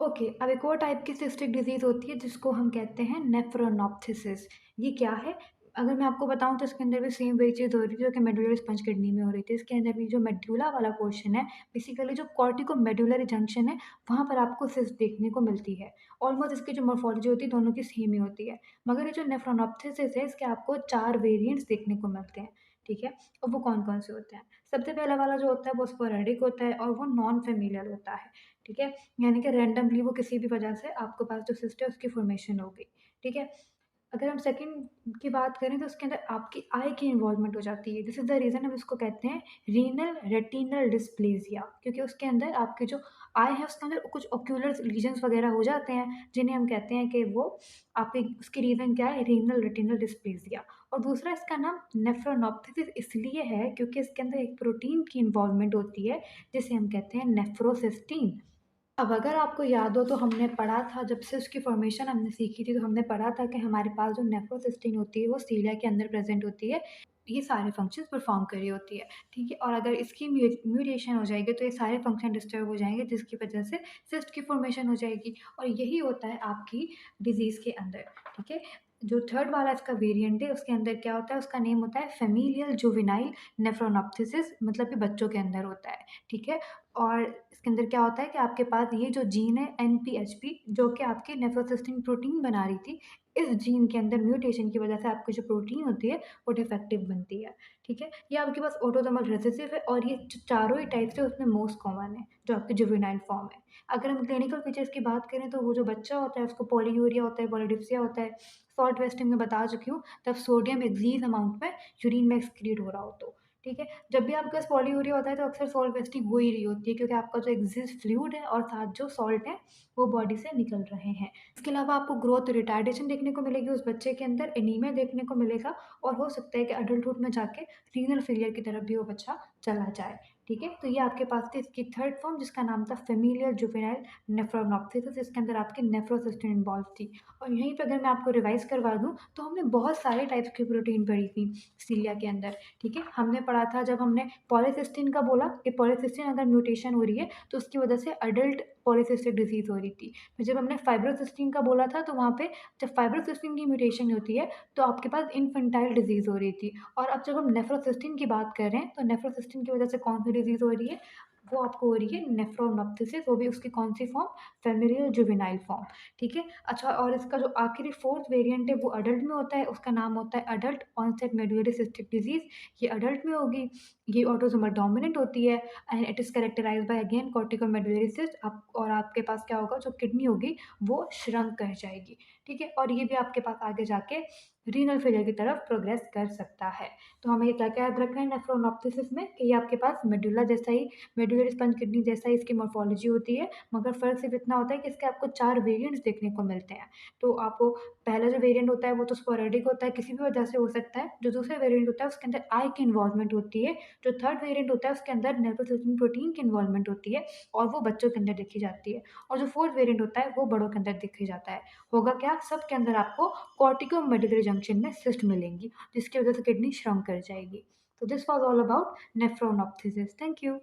Okay, अब एक और टाइप की सिस्टिक डिजीज़ होती है जिसको हम कहते हैं नेफ्रोनॉप्थिसिस। ये क्या है? अगर मैं आपको बताऊँ तो इसके अंदर भी सेम वही चीज़ हो रही थी जो कि मेडुलर स्पंज किडनी में हो रही थी। इसके अंदर भी जो मेडुला वाला पोर्शन है, बेसिकली जो कॉर्टिको मेडुलरी जंक्शन है, वहाँ पर आपको सिस्ट देखने को मिलती है। ऑलमोस्ट इसकी जो मॉर्फोलॉजी होती है दोनों की सेम ही होती है। मगर ये जो नेफ्रोनॉप्थिसिस है इसके आपको 4 वेरिएंट्स देखने को मिलते हैं, ठीक है? और वो कौन-कौन से होते हैं? सबसे पहला वाला जो होता है वो स्पोरेडिक होता है और वो नॉन फ़ेमिलियल होता है, ठीक है? यानी कि रैंडमली वो किसी भी वजह से आपके पास जो सिस्ट है उसकी फ़ॉर्मेशन हो गई, ठीक है? अगर हम सेकंड की बात करें तो उसके अंदर आपकी आई की इन्वॉल्वमेंट हो जाती है। दिस इज़ द रीज़न हम इसको कहते हैं रीनल रेटिनल डिस्प्लेज़िया, क्योंकि उसके अंदर आपके जो आई है उसके अंदर कुछ ऑक्यूलर लीजन्स वगैरह हो जाते हैं, जिन्हें हम कहते हैं कि वो आपके उसकी रीज़न क्या है, रीनल रेटिनल डिस्प्लेज़िया। और दूसरा इसका नाम नेफ्रोनॉप्थिसिस इसलिए है क्योंकि इसके अंदर एक प्रोटीन की इन्वॉल्वमेंट होती है, जिसे हम कहते हैं नेफ्रोसिस्टीन। अब अगर आपको याद हो तो हमने पढ़ा था जब से उसकी फ़ॉर्मेशन हमने सीखी थी, तो हमने पढ़ा था कि हमारे पास जो नेफ्रोसिस्टीन होती है वो सीलिया के अंदर प्रेज़ेंट होती है। ये सारे फ़ंक्शंस परफ़ॉर्म कर रही होती है, ठीक है? और अगर इसकी म्यूटेशन हो जाएगी तो ये सारे फ़ंक्शन डिस्टर्ब हो जाएँगे जिसकी वज़ह से सिस्ट की फ़ॉर्मेशन हो जाएगी और यही होता है आपकी डिज़ीज़ के अंदर, ठीक है? जो थर्ड वाला इसका वेरिएंट है उसके अंदर क्या होता है, उसका नेम होता है फ़ेमिलियल जुवेनाइल नेफ्रोनॉप्थिसिस, मतलब कि बच्चों के अंदर होता है, ठीक है? और इसके अंदर क्या होता है कि आपके पास ये जो जीन है एनपीएचपी जो कि आपकी नेफ्रोसिस्टिन प्रोटीन बना रही थी, इस जीन के अंदर म्यूटेशन की वजह से आपकी जो प्रोटीन होती है वो डिफेक्टिव बनती है, ठीक है? ये आपके पास ऑटोसोमल रिसेसिव है और ये जो चारों ही टाइप्स है उसमें मोस्ट कॉमन है, जो आपकी जुवेनाइल फॉर्म है। अगर हम क्लिनिकल फीचर्स की बात करें तो वो जो बच्चा होता है उसको पॉलीयूरिया होता है, पॉलीडिप्सिया होता है, सॉल्ट वेस्टिंग में बता चुकी हूँ, तब सोडियम एक्सीज़ अमाउंट में यूरिन में एक्सक्रीट हो रहा हो तो। ठीक है? जब भी आपके पास पॉलीयूरिया होता है तो अक्सर सॉल्ट वेस्टिंग हो ही रही होती है क्योंकि आपका जो एक्सिस्ट फ्लूइड है और साथ जो सॉल्ट है वो बॉडी से निकल रहे हैं। इसके अलावा आपको ग्रोथ रिटार्डेशन देखने को मिलेगी उस बच्चे के अंदर, एनीमिया देखने को मिलेगा और हो सकता है कि एडल्टहुड में जाके रीनल फेलियर की तरफ भी वो बच्चा चला जाए। ठीक है? तो ये आपके पास थी इसकी थर्ड फॉर्म जिसका नाम था फ़ेमिलियल जुवेनाइल नेफ्रोनॉप्सिस, जिसके अंदर आपकी नेफ्रोसिस्टिन इन्वॉल्व थी। और यहीं पे अगर मैं आपको रिवाइज़ करवा दूँ तो हमने बहुत सारे टाइप्स की प्रोटीन पढ़ी थी सीलिया के अंदर। ठीक है? हमने पढ़ा था जब हमने पॉलीसिस्टिन का बोला कि पॉलीसिस्टिन अगर म्यूटेशन हो रही है तो उसकी वजह से अडल्ट पॉलीसिस्टिक डिजीज़ हो रही थी। फिर जब हमने फाइब्रोसिस्टिन का बोला था तो वहाँ पे जब फाइब्रोसिस्टिन की म्यूटेशन होती है तो आपके पास इन्फेंटाइल डिजीज़ हो रही थी। और अब जब हम नेफ्रोसिस्टिन की बात कर रहे हैं तो नेफ्रोसिस्टिन की वजह से कौन-सी डिजीज़ हो रही है? वो आपको हो रही है नेफ्रोनॉप्थिसिस, वो भी उसकी कौन-सी फॉर्म? फ़ेमोरियल जुवेनाइल फॉर्म, ठीक है? अच्छा, और इसका जो आखिरी 4th वेरिएंट है वो अडल्ट में होता है, उसका नाम होता है adult onset medullary cystic disease. ये अडल्ट में होगी, ये ऑटोसोमल डोमिनेंट होती है and it is characterised by again corticomedullary cyst. आप और आपके पास क्या होगा, जो किडनी होगी वो श्रंक कर जाएगी, ठीक है? और ये भी आपके पास आगे जाके रीनल फेलियर की तरफ प्रोग्रेस कर सकता है। तो हमें ये क्या-क्या याद रखना है नेफ्रोनॉप्थिसिस में कि ये आपके पास मेडुला जैसा ही, मेडुलरी स्पंज किडनी जैसा ही इसकी मॉर्फोलॉजी होती है, मगर फ़र्क सिर्फ़ इतना होता है कि इसके आपको 4 वेरिएंट्स देखने को मिलते हैं। तो आपको पहला जो वेरिएंट होता है वो तो स्पोरेडिक होता है, किसी भी वजह से हो सकता है। जो दूसरा वेरिएंट होता है उसके अंदर आई की इन्वॉल्वमेंट होती है। जो थर्ड वेरिएंट होता है उसके अंदर नेफ्रोसिस्टिन प्रोटीन की इन्वॉल्वमेंट होती है और वो बच्चों के अंदर देखी जाती है। और जो फोर्थ वेरिएंट होता है वो बड़ों के अंदर देखा जाता है। होगा क्या? सबके अंदर आपको कॉर्टिको-मेडुलरी जंक्शन में सिस्ट मिलेंगी, जिसकी वजह से किडनी श्रंक कर जाएगी। तो this was all about nephronophthisis. Thank you.